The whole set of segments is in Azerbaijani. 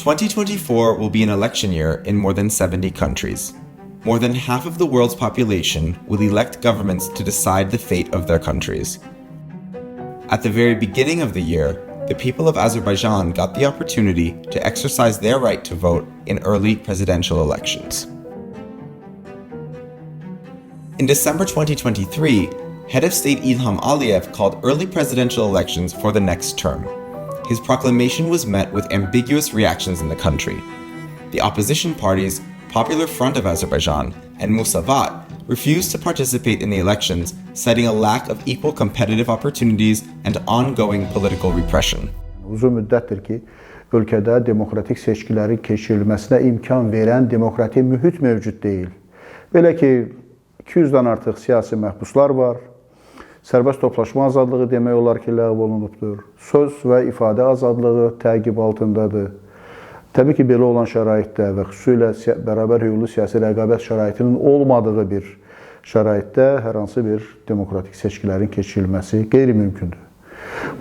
2024 will be an election year in more than 70 countries. More than half of the world's population will elect governments to decide the fate of their countries. At the very beginning of the year, the people of Azerbaijan got the opportunity to exercise their right to vote in early presidential elections. In December 2023, Head of State Ilham Aliyev called early presidential elections for the next term. His proclamation was met with ambiguous reactions in the country. The opposition parties, Popular Front of Azerbaijan and Musavat, refused to participate in the elections, citing a lack of equal competitive opportunities and ongoing political repression. Uzun müddətdir ki, ölkədə demokratik seçkilərin keçirilməsinə imkan verən demokratik mühit mövcud deyil. Belə ki, 200-dən artıq siyasi məhbuslar var. Sərbəst toplaşma azadlığı demək olar ki, ləğv olunubdur. Söz və ifadə azadlığı təqib altındadır. Təbii ki, belə olan şəraitdə və xüsusilə bərabər hüquqlu siyasi rəqabət şəraitinin olmadığı bir şəraitdə hər hansı bir demokratik seçkilərin keçirilməsi qeyri-mümkündür.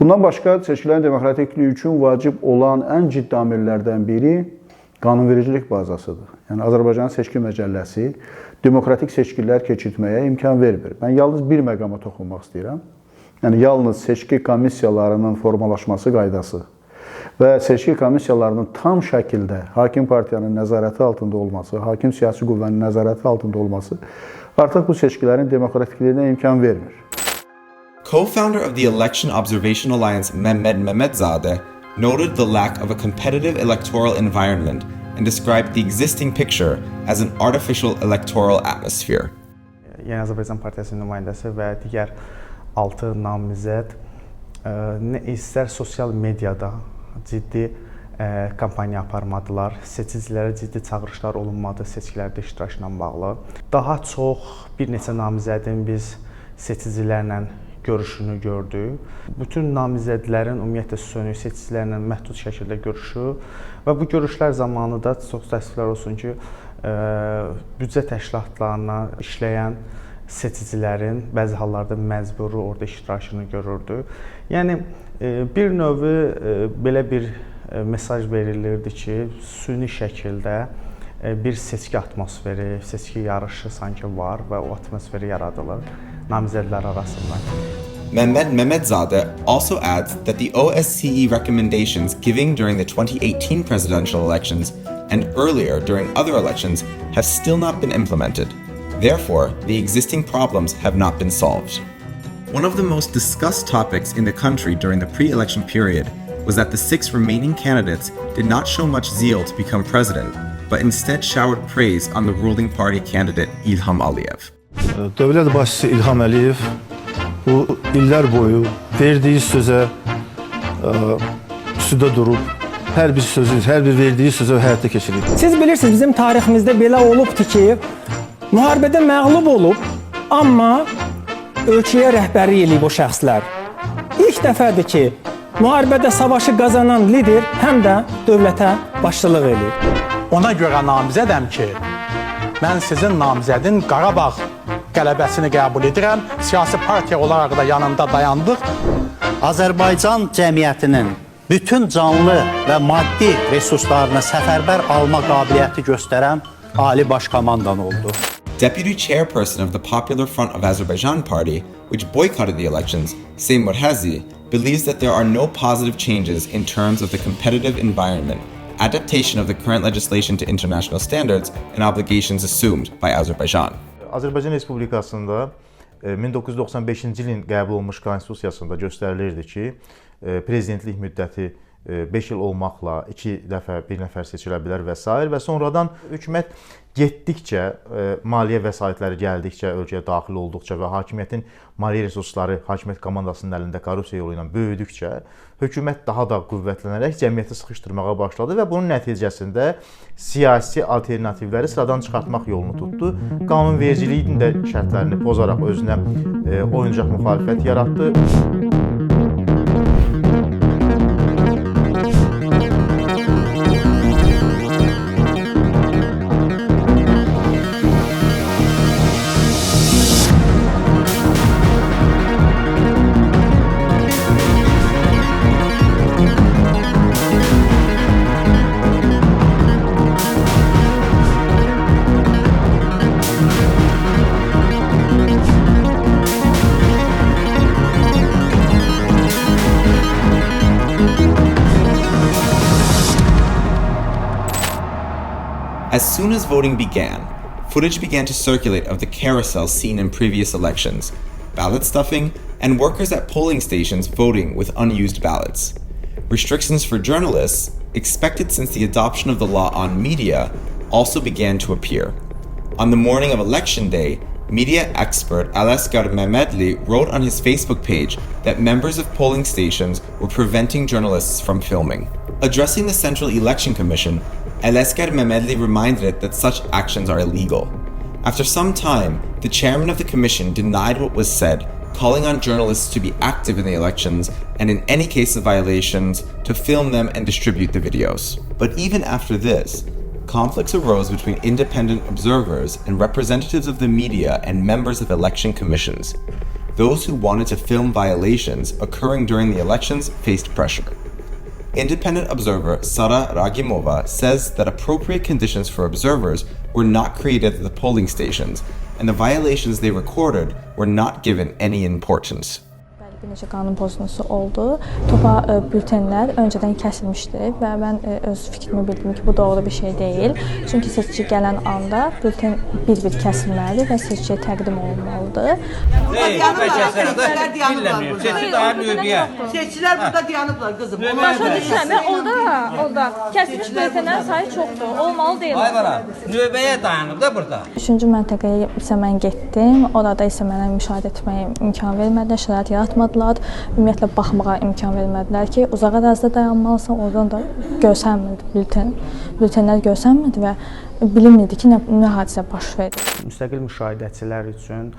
Bundan başqa, seçkilərin demokratikliyi üçün vacib olan ən ciddi amillərdən biri qanunvericilik bazasıdır. Yəni, Azərbaycan Seçki Məcəlləsi demokratik seçkilər keçirtməyə imkan vermir. Mən yalnız bir məqama toxunmaq istəyirəm. Yəni, yalnız seçki komissiyalarının formalaşması qaydası və seçki komissiyalarının tam şəkildə hakim partiyanın nəzarəti altında olması, hakim siyasi qüvvənin nəzarəti altında olması artıq bu seçkilərin demokratikliyinə imkan vermir. Co-founder of the Election Observation Alliance Mehmed Mehmedzadeh noted the lack of a competitive electoral environment and described the existing picture as an artificial electoral atmosphere. Yeni Azərbaycan Partiyasının nümayəndəsi və digər 6 namizəd istər sosial mediada ciddi kampaniya aparmadılar, seçicilərə ciddi çağırışlar olunmadı seçkilərdə iştirakla bağlı. Daha çox bir neçə namizədin biz seçicilərlə görüşünü gördük. Bütün namizədlərin ümumiyyətlə sönük seçicilərlə məhdud şəkildə görüşü və bu görüşlər zamanı da çox təəssüflər olsun ki, büdcə təşkilatlarına işləyən seçicilərin bəzi hallarda məcburi orada iştirakını görürdü. Yəni, bir növ belə bir mesaj verilirdi ki, süni şəkildə bir seçki atmosferi, seçki yarışı sanki var və o atmosferi yaradılır namizədlər arasında. Mehmed Mehmedzadeh also adds that the OSCE recommendations given during the 2018 presidential elections and earlier during other elections have still not been implemented. Therefore, the existing problems have not been solved. One of the most discussed topics in the country during the pre-election period was that the 6 remaining candidates did not show much zeal to become president, but instead showered praise on the ruling party candidate Ilham Aliyev. Dövlət başçısı İlham Aliyev bu illər boyu verdiyi sözə üstüdə durub, hər bir verdiyi sözü həyata keçirib. Siz bilirsiniz, bizim tariximizdə belə olubdur ki, müharibədə məğlub olub, amma ölkəyə rəhbərlik eləyib o şəxslər. İlk dəfədir ki, müharibədə savaşı qazanan lider həm də dövlətə başçılıq eləyib. Ona görə namizədəm ki, mən sizin namizədin Qarabağ qələbəsini qəbul edirəm, siyasi partiya olaraq da yanında dayandıq. Azərbaycan cəmiyyətinin bütün canlı və maddi resurslarını səfərbər alma qabiliyyəti göstərən Ali Baş Komandan oldu. Deputy chairperson of the Popular Front of Azerbaijan party, which boycotted the elections, Seym Morhazi, believes that there are no positive changes in terms of the competitive environment, adaptation of the current legislation to international standards, and obligations assumed by Azerbaijan. Azərbaycan Respublikasında 1995-ci ilin qəbul olmuş konstitusiyasında göstərilirdi ki, prezidentlik müddəti 5 il olmaqla 1 nəfər seçilə bilər və s. və sonradan hökumət getdikcə, maliyyə vəsaitləri gəldikcə, ölkəyə daxil olduqca və hakimiyyətin maliyyə resursları hakimiyyət komandasının əlində carousel yolu ilə böyüdükcə, hökumət daha da qüvvətlənərək cəmiyyəti sıxışdırmağa başladı və bunun nəticəsində siyasi alternativləri sıradan çıxartmaq yolunu tutdu. Qanunvericiliyin də şərtlərini pozaraq özünə oyuncaq müxalifət yaratdı. As soon as voting began, footage began to circulate of the carousel seen in previous elections, ballot stuffing, and workers at polling stations voting with unused ballots. Restrictions for journalists, expected since the adoption of the law on media, also began to appear. On the morning of election day, media expert Alesker Mehmetli wrote on his Facebook page that members of polling stations were preventing journalists from filming. Addressing the Central Election Commission, Alesker Mehmetli reminded it that such actions are illegal. After some time, the chairman of the commission denied what was said, calling on journalists to be active in the elections and in any case of violations, to film them and distribute the videos. But even after this, conflicts arose between independent observers and representatives of the media and members of election commissions. Those who wanted to film violations occurring during the elections faced pressure. Independent observer Sara Ragimova says that appropriate conditions for observers were not created at the polling stations, and the violations they recorded were not given any importance. Bir neçə qanun pozuntusu oldu. Topa bültenlər öncədən kəsilmişdi və mən öz fikrimi bildim ki, bu doğru bir şey deyil. Çünki seçici gələn anda bülten bir-bir kəsilməlidir və seçiciyə təqdim olunmalıdır. Seçicilər burada dayanıblar qızım. Başa düşürəm, orada kəsilmiş bültenlərin sayı çoxdur. Olmalı deyil. Növbəyə dayanıb da burada. Üçüncü məntəqəyə isə mən getdim. Orada isə mənə müşahidə etməyə imkan vermədilər, şərait yaratmadılar. Ümumiyyətlə baxmağa imkan vermədilər ki, uzaq ərazidə dayanmalısan, oradan da görsənmirdi bültenlər görsənmirdi və bilinmirdi ki, nə hadisə baş verdi. Müstəqil müşahidəçilər üçün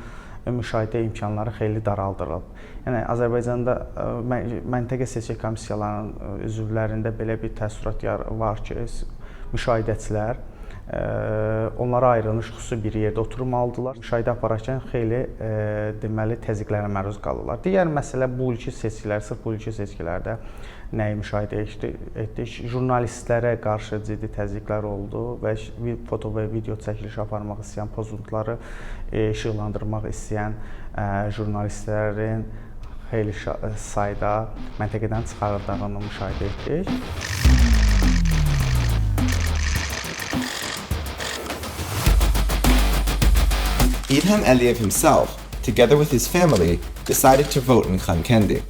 müşahidə imkanları xeyli daraldılıb. Yəni Azərbaycanda məntəqə seçki komissiyalarının üzvlərində belə bir təəssürat var ki, müşahidəçilər onlara ayrılmış xüsusi bir yerdə oturmalıdırlar. Müşahidə apararkən xeyli deməli təzyiqlərə məruz qalırlar. Digər məsələ bu ilki seçkilər, sırf bu ilki seçkilərdə nəyi müşahidə etdik? Jurnalistlərə qarşı ciddi təzyiqlər oldu və foto və video çəkiliş aparmaq istəyən, pozuntuları işıqlandırmaq istəyən jurnalistlərin xeyli sayda məntəqədən çıxarıldığını müşahidə etdik. Ilham Aliyev himself, together with his family, decided to vote in Khankendi.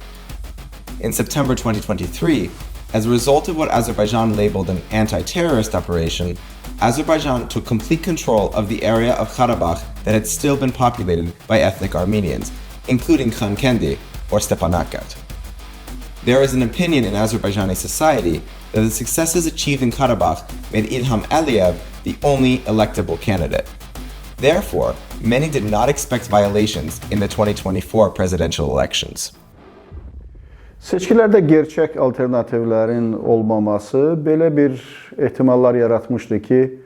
In September 2023, as a result of what Azerbaijan labeled an anti-terrorist operation, Azerbaijan took complete control of the area of Karabakh that had still been populated by ethnic Armenians, including Khankendi or Stepanakat. There is an opinion in Azerbaijani society that the successes achieved in Karabakh made Ilham Aliyev the only electable candidate. Therefore, many did not expect violations in the 2024 presidential elections. Seçkilərdə gerçək alternativlərin olmaması belə bir ehtimallar yaratmışdı ki,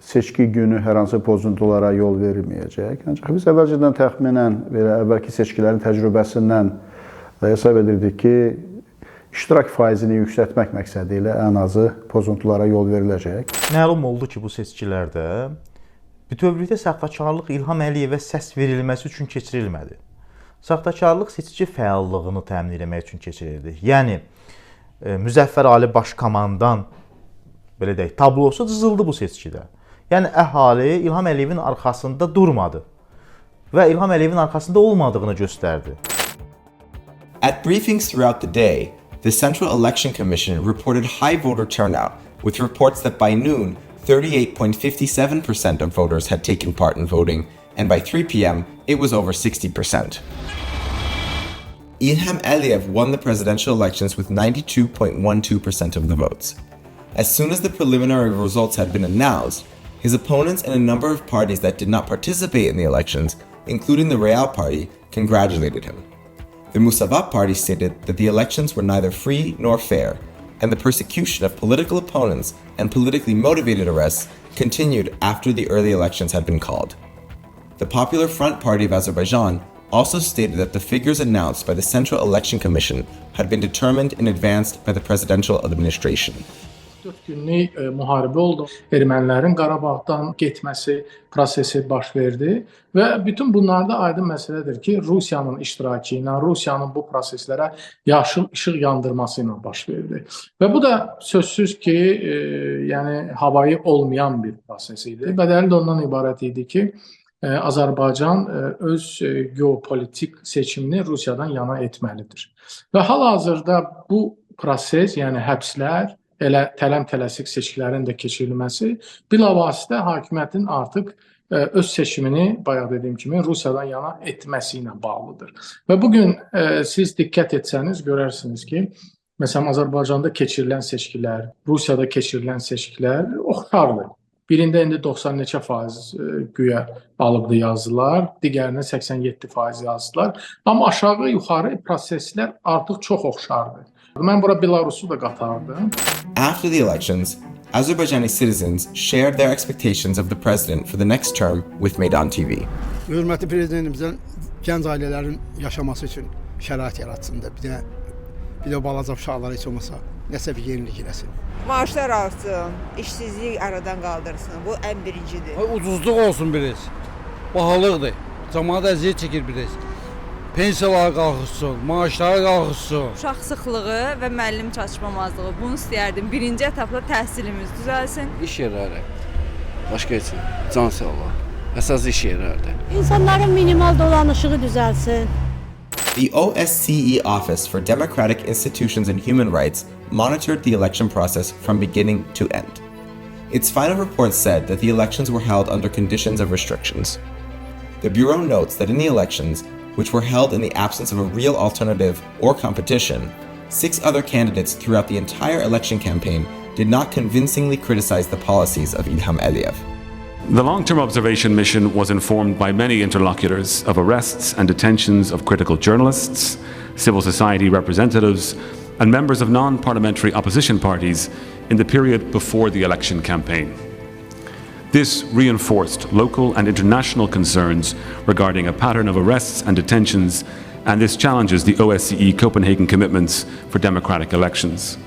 seçki günü hər hansı pozuntulara yol verilməyəcək. Ancaq biz əvvəlcədən təxminən belə əvvəlki seçkilərin təcrübəsindən hesab edirdik ki, iştirak faizini yüksəltmək məqsədi ilə ən azı pozuntulara yol veriləcək. Məlum oldu ki, bu seçkilərdə bütövlükdə saxtakarlıq İlham Əliyevə səs verilməsi üçün keçirilmədi. Saxtakarlıq seçici fəallığını təmin etmək üçün keçirildi. Yəni, Müzəffər Ali Başkomandan belə deyək, tablosu cızıldı bu seçkidə. Yəni, əhali İlham Əliyevin arxasında durmadı və İlham Əliyevin arxasında olmadığını göstərdi. At briefings throughout the day, the Central Election Commission reported high voter turnout, with reports that by noon, 38.57% of voters had taken part in voting, and by 3 p.m., it was over 60%. Ilham Aliyev won the presidential elections with 92.12% of the votes. As soon as the preliminary results had been announced, his opponents and a number of parties that did not participate in the elections, including the Real Party, congratulated him. The Musavat Party stated that the elections were neither free nor fair, and the persecution of political opponents and politically motivated arrests continued after the early elections had been called. The Popular Front Party of Azerbaijan also stated that the figures announced by the Central Election Commission had been determined in advance by the presidential administration. 4 günlük müharibə oldu. Ermənilərin Qarabağdan getməsi prosesi baş verdi və bütün bunlarda aydın məsələdir ki, Rusiyanın iştirakı ilə, Rusiyanın bu proseslərə yaşıl işıq yandırması ilə baş verdi. Və bu da sözsüz ki, yəni havayı olmayan bir proses idi. Bədəli də ondan ibarət idi ki, Azərbaycan öz geopolitik seçimini Rusiyadan yana etməlidir. Və hal-hazırda bu proses, yəni həbslər, elə tələm-tələsik seçkilərin də keçirilməsi bilavasitə hakimiyyətin artıq öz seçimini, bayaq dediyim kimi, Rusiyadan yana etməsi ilə bağlıdır. Və bugün siz diqqət etsəniz, görərsiniz ki, məsələn, Azərbaycanda keçirilən seçkilər, Rusiyada keçirilən seçkilər oxşardır. Birində indi 90 neçə faiz güya alıbdı yazdılar, digərinə 87% yazdılar. Amma aşağı-yuxarı proseslər artıq çox oxşardır. Mən bura Belarusu da qatardım. After the elections, Azerbaijani citizens shared their expectations of the president for the next term with Meydan TV. Hörmətli prezidentimizdən gənc ailələrin yaşaması üçün şərait yaratsın da, bir də balaca uşaqlara heç olmasa nəsə bir yenilik eləsin. Maaşlar artsın, işsizlik aradan qaldırsın. Bu ən birincidir. Ucuzluq olsun biraz. Bahalıqdır. Cəmaət əziyyət çəkir biraz. Pensiyalar qalxırsın, maaşlar qalxırsın. Uşaq sıxlığı və müəllim çatışmamazlığı. Bunu istəyərdim. Birinci etapda təhsilimiz düzəlsin. İş yerləri. Başqa heç nə. Can sağlığı. Əsas iş yerlərdə. İnsanların minimal dolanışığı düzəlsin. The OSCE Office for Democratic Institutions and Human Rights monitored the election process from beginning to end. Its final report said that the elections were held under conditions of restrictions. The Bureau notes that in the elections, which were held in the absence of a real alternative or competition, 6 other candidates throughout the entire election campaign did not convincingly criticize the policies of Ilham Aliyev. The long-term observation mission was informed by many interlocutors of arrests and detentions of critical journalists, civil society representatives, and members of non-parliamentary opposition parties in the period before the election campaign. This reinforced local and international concerns regarding a pattern of arrests and detentions, and this challenges the OSCE Copenhagen commitments for democratic elections.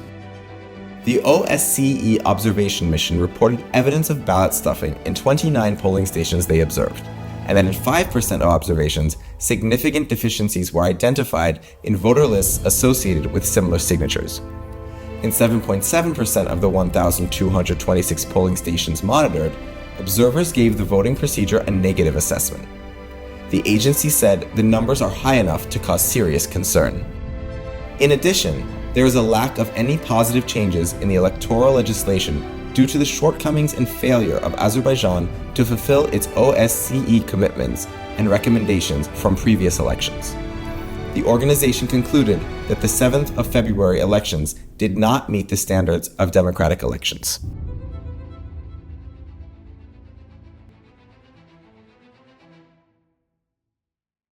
The OSCE observation mission reported evidence of ballot stuffing in 29 polling stations they observed, and that in 5% of observations, significant deficiencies were identified in voter lists associated with similar signatures. In 7.7% of the 1,226 polling stations monitored, observers gave the voting procedure a negative assessment. The agency said the numbers are high enough to cause serious concern. In addition, there is a lack of any positive changes in the electoral legislation due to the shortcomings and failure of Azerbaijan to fulfill its OSCE commitments and recommendations from previous elections. The organization concluded that the 7th of February elections did not meet the standards of democratic elections.